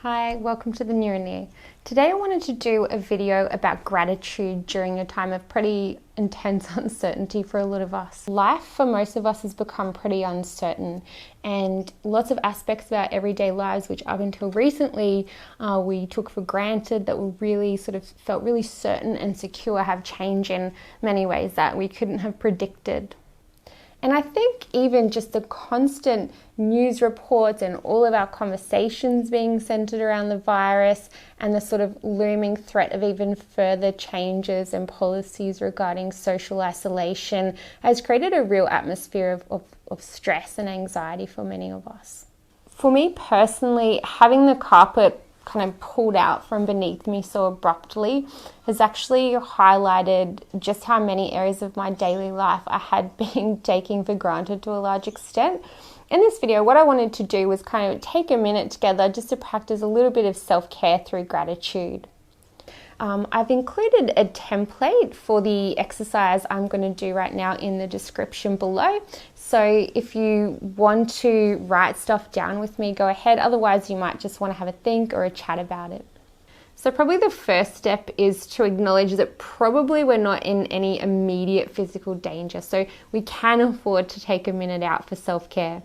Hi, welcome to the Neurons. Today I wanted to do a video about gratitude during a time of pretty intense uncertainty for a lot of us. Life for most of us has become pretty uncertain, and lots of aspects of our everyday lives, which up until recently we took for granted, that were really felt really certain and secure, have changed in many ways that we couldn't have predicted. And I think even just the constant news reports and all of our conversations being centered around the virus and the sort of looming threat of even further changes and policies regarding social isolation has created a real atmosphere of stress and anxiety for many of us. For me personally, having the carpet kind of pulled out from beneath me so abruptly has actually highlighted just how many areas of my daily life I had been taking for granted to a large extent. In this video, what I wanted to do was kind of take a minute together just to practice a little bit of self-care through gratitude. I've included a template for the exercise I'm going to do right now in the description below. So if you want to write stuff down with me, go ahead. Otherwise, you might just want to have a think or a chat about it. So probably the first step is to acknowledge that probably we're not in any immediate physical danger. So we can afford to take a minute out for self-care.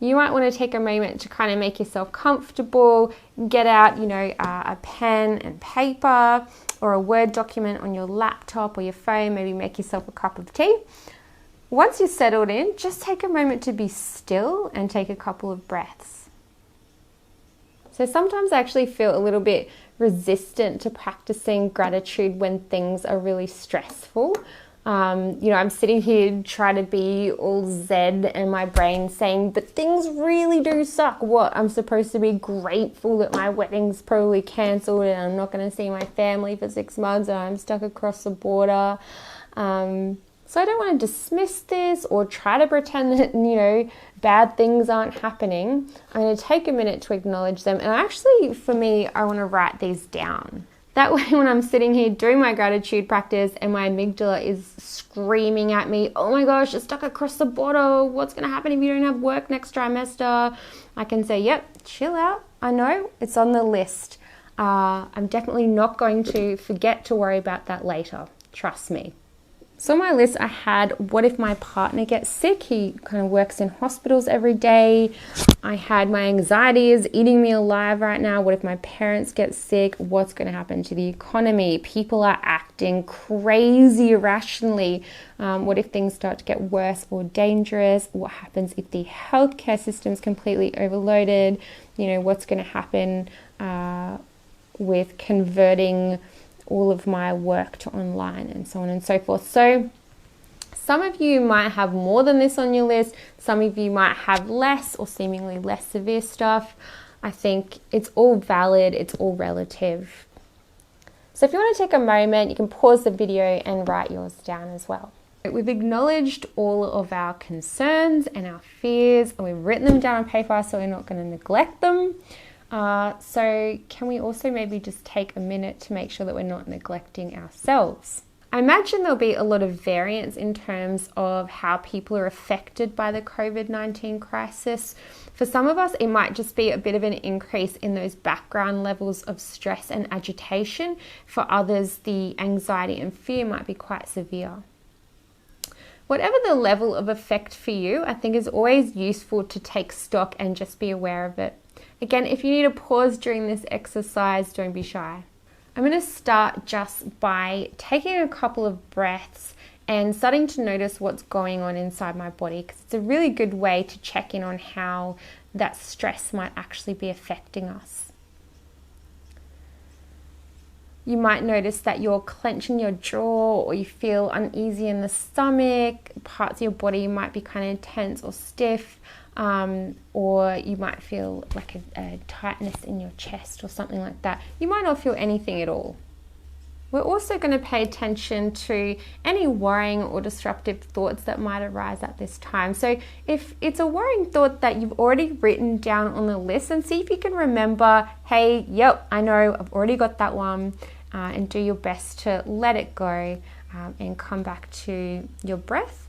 You might want to take a moment to kind of make yourself comfortable, get out, a pen and paper or a Word document on your laptop or your phone, maybe make yourself a cup of tea. Once you're settled in, just take a moment to be still and take a couple of breaths. So sometimes I actually feel a little bit resistant to practicing gratitude when things are really stressful. I'm sitting here trying to be all zen and my brain saying, but things really do suck. What? I'm supposed to be grateful that my wedding's probably cancelled and I'm not going to see my family for 6 months and I'm stuck across the border. So I don't want to dismiss this or try to pretend that, bad things aren't happening. I'm going to take a minute to acknowledge them. And actually, for me, I want to write these down. That way, when I'm sitting here doing my gratitude practice and my amygdala is screaming at me, oh my gosh, you're stuck across the border. What's going to happen if you don't have work next trimester? I can say, yep, chill out. I know, it's on the list. I'm definitely not going to forget to worry about that later. Trust me. So on my list, I had, what if my partner gets sick? He kind of works in hospitals every day. I had, my anxiety is eating me alive right now. What if my parents get sick? What's going to happen to the economy? People are acting crazy irrationally. What if things start to get worse or dangerous? What happens if the healthcare system is completely overloaded? What's going to happen with converting all of my work to online and so on and so forth. So some of you might have more than this on your list. Some of you might have less or seemingly less severe stuff. I think it's all valid. It's all relative. So if you want to take a moment, you can pause the video and write yours down as well. We've acknowledged all of our concerns and our fears, and we've written them down on paper so we're not going to neglect them. So can we also maybe just take a minute to make sure that we're not neglecting ourselves? I imagine there'll be a lot of variance in terms of how people are affected by the COVID-19 crisis. For some of us, it might just be a bit of an increase in those background levels of stress and agitation. For others, the anxiety and fear might be quite severe. Whatever the level of effect for you, I think is always useful to take stock and just be aware of it. Again, if you need a pause during this exercise, don't be shy. I'm going to start just by taking a couple of breaths and starting to notice what's going on inside my body, because it's a really good way to check in on how that stress might actually be affecting us. You might notice that you're clenching your jaw or you feel uneasy in the stomach. Parts of your body might be kind of tense or stiff. Or you might feel like a tightness in your chest or something like that. You might not feel anything at all. We're also going to pay attention to any worrying or disruptive thoughts that might arise at this time. So if it's a worrying thought that you've already written down on the list, and see if you can remember, hey, yep, I know, I've already got that one, and do your best to let it go and come back to your breath.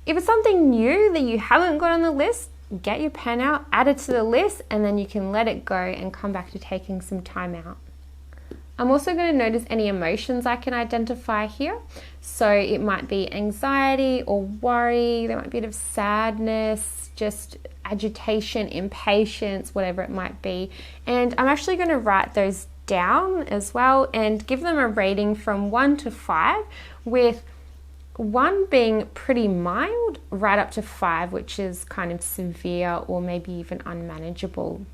If it's something new that you haven't got on the list, get your pen out, add it to the list, and then you can let it go and come back to taking some time out. I'm also going to notice any emotions I can identify here. So it might be anxiety or worry, there might be a bit of sadness, just agitation, impatience, whatever it might be. And I'm actually going to write those down as well and give them a rating from 1 to 5, with 1 being pretty mild, right up to 5, which is kind of severe or maybe even unmanageable.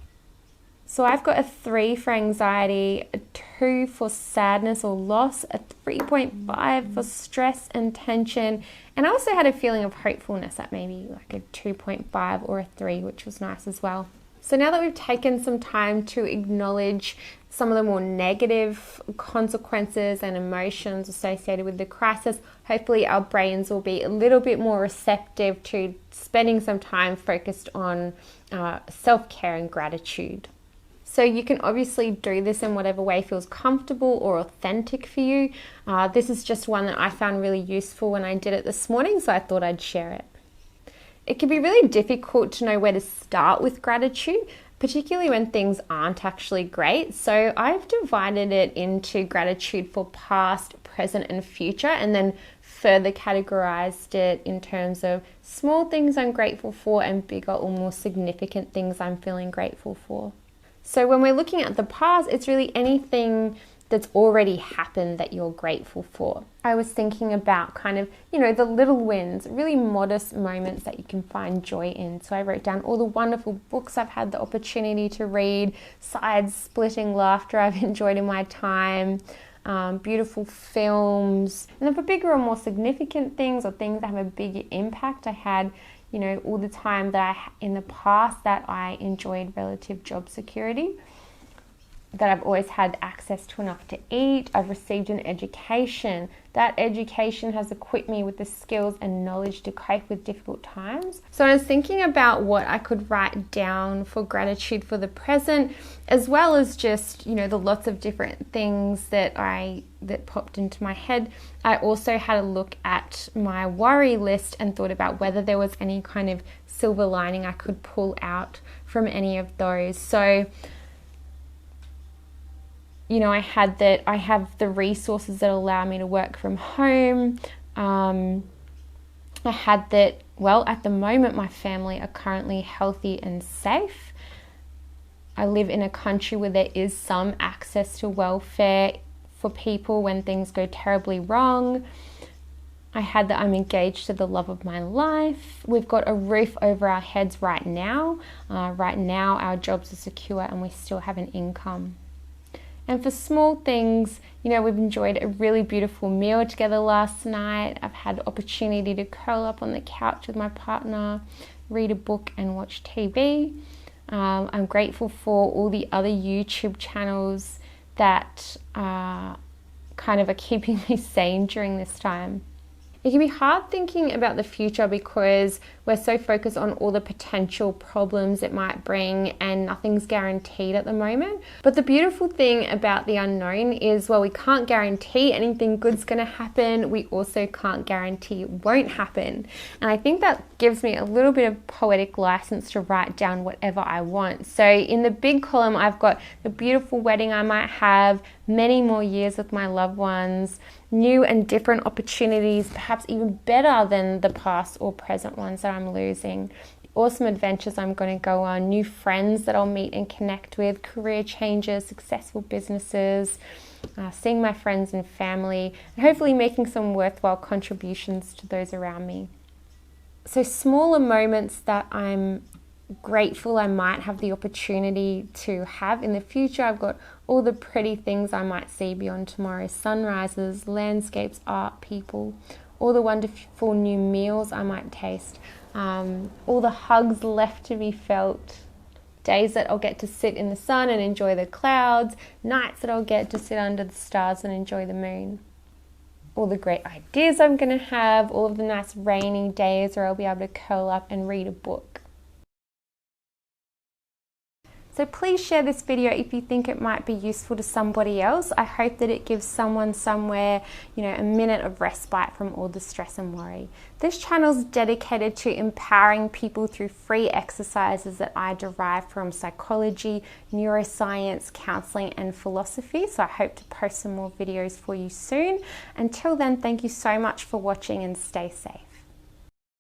So I've got a 3 for anxiety, a 2 for sadness or loss, a 3.5 for stress and tension, and I also had a feeling of hopefulness at maybe like a 2.5 or a 3, which was nice as well. So now that we've taken some time to acknowledge some of the more negative consequences and emotions associated with the crisis, hopefully our brains will be a little bit more receptive to spending some time focused on self-care and gratitude. So you can obviously do this in whatever way feels comfortable or authentic for you. This is just one that I found really useful when I did it this morning, so I thought I'd share it. It can be really difficult to know where to start with gratitude, particularly when things aren't actually great. So I've divided it into gratitude for past, present, and future, and then further categorized it in terms of small things I'm grateful for and bigger or more significant things I'm feeling grateful for. So when we're looking at the past, it's really anything that's already happened that you're grateful for. I was thinking about kind of, the little wins, really modest moments that you can find joy in. So I wrote down all the wonderful books I've had the opportunity to read, side-splitting laughter I've enjoyed in my time, beautiful films. And then for bigger or more significant things or things that have a bigger impact, I had all the time that in the past that I enjoyed relative job security, that I've always had access to enough to eat. I've received an education. That education has equipped me with the skills and knowledge to cope with difficult times. So I was thinking about what I could write down for gratitude for the present, as well as just, the lots of different things that popped into my head. I also had a look at my worry list and thought about whether there was any kind of silver lining I could pull out from any of those. So I have the resources that allow me to work from home. I had that, at the moment, my family are currently healthy and safe. I live in a country where there is some access to welfare for people when things go terribly wrong. I had that I'm engaged to the love of my life. We've got a roof over our heads right now. Right now, our jobs are secure and we still have an income. And for small things, we've enjoyed a really beautiful meal together last night. I've had the opportunity to curl up on the couch with my partner, read a book and watch TV. I'm grateful for all the other YouTube channels that kind of are keeping me sane during this time. It can be hard thinking about the future because we're so focused on all the potential problems it might bring and nothing's guaranteed at the moment. But the beautiful thing about the unknown is, we can't guarantee anything good's going to happen. We also can't guarantee it won't happen. And I think that gives me a little bit of poetic license to write down whatever I want. So in the big column, I've got the beautiful wedding I might have, many more years with my loved ones, new and different opportunities, perhaps even better than the past or present ones that I'm losing, awesome adventures I'm going to go on, new friends that I'll meet and connect with, career changes, successful businesses, seeing my friends and family, and hopefully making some worthwhile contributions to those around me. So smaller moments that I'm grateful I might have the opportunity to have in the future. I've got all the pretty things I might see beyond tomorrow: sunrises, landscapes, art, people, all the wonderful new meals I might taste, all the hugs left to be felt, days that I'll get to sit in the sun and enjoy the clouds, nights that I'll get to sit under the stars and enjoy the moon. All the great ideas I'm going to have, all of the nice rainy days where I'll be able to curl up and read a book. So please share this video if you think it might be useful to somebody else. I hope that it gives someone somewhere, a minute of respite from all the stress and worry. This channel is dedicated to empowering people through free exercises that I derive from psychology, neuroscience, counseling, and philosophy. So I hope to post some more videos for you soon. Until then, thank you so much for watching and stay safe.